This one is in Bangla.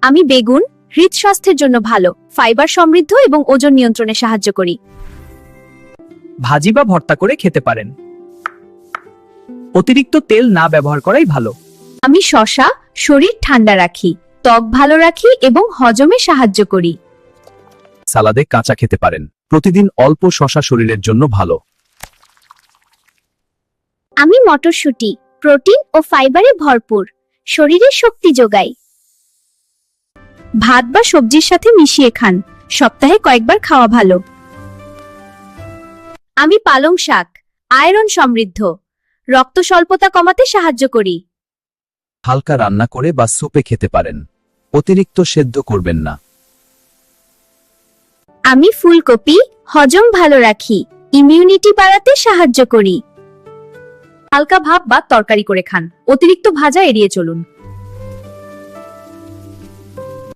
আমি বেগুন হৃদস্বাস্থ্যের জন্য ভালো, ফাইবার সমৃদ্ধ এবং ওজন নিয়ন্ত্রণে সাহায্য করি। ভাজি বা ভর্তা করে খেতে পারেন। অতিরিক্ত তেল না ব্যবহার করাই ভালো। আমি শসা শরীর ঠান্ডা রাখি, ত্বক ভালো রাখি এবং হজমে সাহায্য করি। সালাদে কাঁচা খেতে পারেন। প্রতিদিন অল্প শসা শরীরের জন্য ভালো। আমি মটরশুঁটি প্রোটিন ও ফাইবারে ভরপুর, শরীরে শক্তি যোগায়। ভাত বা সবজির সাথে মিশিয়ে খান, সপ্তাহে কয়েকবার খাওয়া ভালো। আমি পালং শাক আয়রন সমৃদ্ধ, রক্ত স্বল্পতা কমাতে সাহায্য করি। হালকা রান্না করে বা সুপে খেতে পারেন। অতিরিক্ত সেদ্ধ করবেন না। আমি ফুলকপি হজম ভালো রাখি, ইমিউনিটি বাড়াতে সাহায্য করি। হালকা ভাত বা তরকারি করে খান, অতিরিক্ত ভাজা এড়িয়ে চলুন।